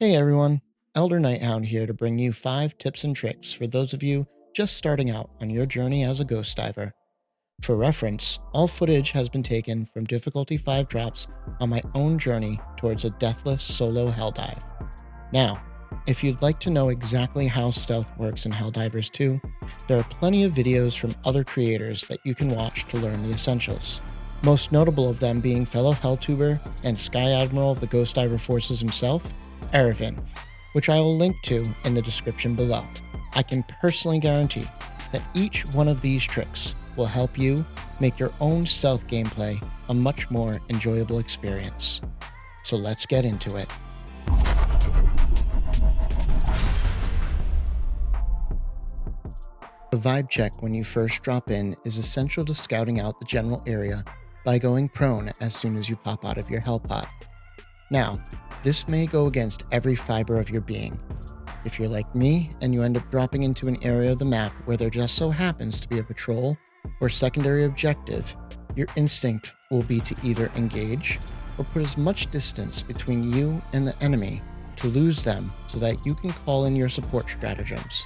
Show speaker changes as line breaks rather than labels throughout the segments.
Hey everyone, Elder Nighthound here to bring you 5 tips and tricks for those of you just starting out on your journey as a ghost diver. For reference, all footage has been taken from difficulty 5 drops on my own journey towards a deathless solo hell dive. Now, if you'd like to know exactly how stealth works in Helldivers 2, there are plenty of videos from other creators that you can watch to learn the essentials. Most notable of them being fellow Helltuber and Sky Admiral of the Ghost Diver Forces himself, Erevin, which I will link to in the description below. I can personally guarantee that each one of these tricks will help you make your own stealth gameplay a much more enjoyable experience. So let's get into it. A vibe check when you first drop in is essential to scouting out the general area by going prone as soon as you pop out of your hell pod. Now, this may go against every fiber of your being. If you're like me and you end up dropping into an area of the map where there just so happens to be a patrol or secondary objective, your instinct will be to either engage or put as much distance between you and the enemy to lose them so that you can call in your support stratagems.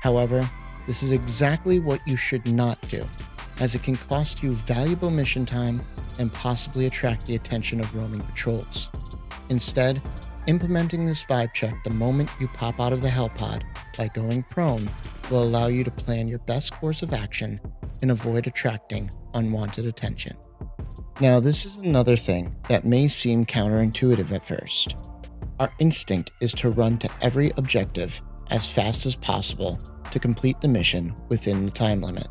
However, this is exactly what you should not do, as it can cost you valuable mission time and possibly attract the attention of roaming patrols. Instead, implementing this vibe check the moment you pop out of the hell pod by going prone will allow you to plan your best course of action and avoid attracting unwanted attention. Now, this is another thing that may seem counterintuitive at first. Our instinct is to run to every objective as fast as possible to complete the mission within the time limit.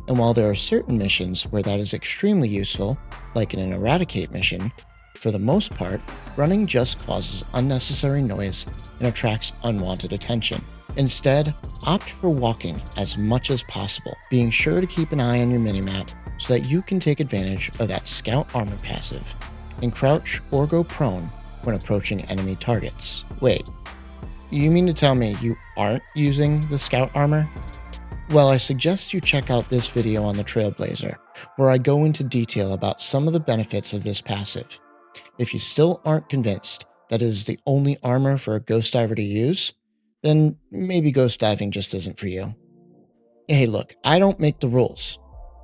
And while there are certain missions where that is extremely useful, like in an eradicate mission, for the most part, running just causes unnecessary noise and attracts unwanted attention. Instead, opt for walking as much as possible, being sure to keep an eye on your minimap so that you can take advantage of that scout armor passive, and crouch or go prone when approaching enemy targets. Wait, you mean to tell me you aren't using the scout armor? Well, I suggest you check out this video on the Trailblazer, where I go into detail about some of the benefits of this passive. If you still aren't convinced that it is the only armor for a ghost diver to use, then maybe ghost diving just isn't for you. Hey look, I don't make the rules.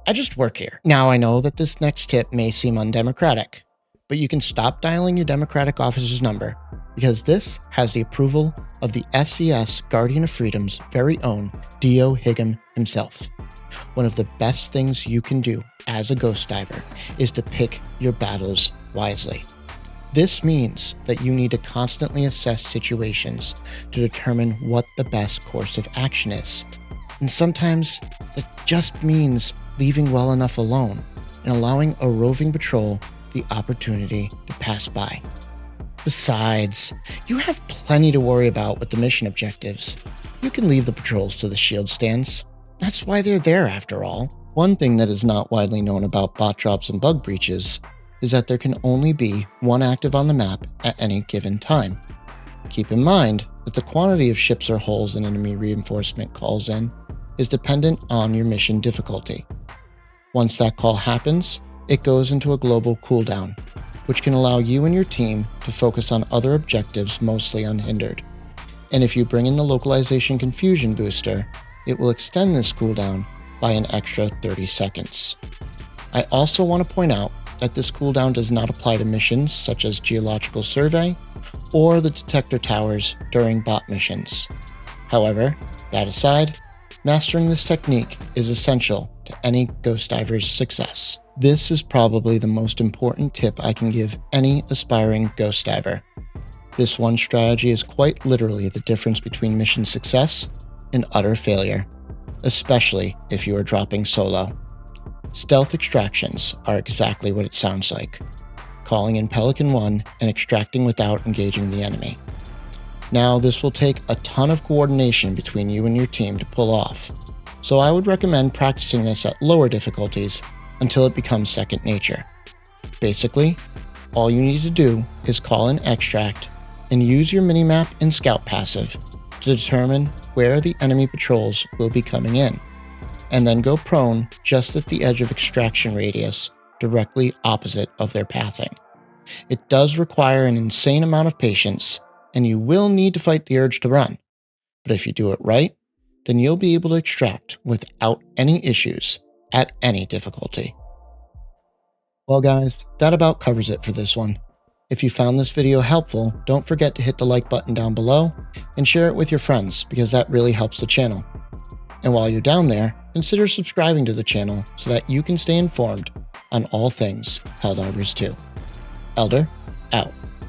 I just work here. Now I know that this next tip may seem undemocratic, but you can stop dialing your Democratic officer's number, because this has the approval of the SCS Guardian of Freedom's very own Dio Higgum himself. One of the best things you can do as a ghost diver is to pick your battles wisely. This means that you need to constantly assess situations to determine what the best course of action is. And sometimes that just means leaving well enough alone and allowing a roving patrol the opportunity to pass by. Besides, you have plenty to worry about with the mission objectives. You can leave the patrols to the shield stands. That's why they're there after all. One thing that is not widely known about bot drops and bug breaches is that there can only be one active on the map at any given time. Keep in mind that the quantity of ships or hulls an enemy reinforcement calls in is dependent on your mission difficulty. Once that call happens, it goes into a global cooldown, which can allow you and your team to focus on other objectives mostly unhindered. And if you bring in the localization confusion booster, it will extend this cooldown by an extra 30 seconds. I also want to point out that this cooldown does not apply to missions such as Geological Survey or the Detector Towers during bot missions. However, that aside, mastering this technique is essential to any ghost diver's success. This is probably the most important tip I can give any aspiring ghost diver. This one strategy is quite literally the difference between mission success and utter failure, especially if you are dropping solo. Stealth extractions are exactly what it sounds like, calling in Pelican 1 and extracting without engaging the enemy. Now, this will take a ton of coordination between you and your team to pull off, so I would recommend practicing this at lower difficulties until it becomes second nature. Basically, all you need to do is call in extract and use your minimap and scout passive to determine where the enemy patrols will be coming in, and then go prone just at the edge of extraction radius directly opposite of their pathing. It does require an insane amount of patience and you will need to fight the urge to run. But if you do it right, then you'll be able to extract without any issues at any difficulty. Well guys, that about covers it for this one. If you found this video helpful, don't forget to hit the like button down below and share it with your friends because that really helps the channel. And while you're down there, consider subscribing to the channel so that you can stay informed on all things Helldivers 2. Elder, out.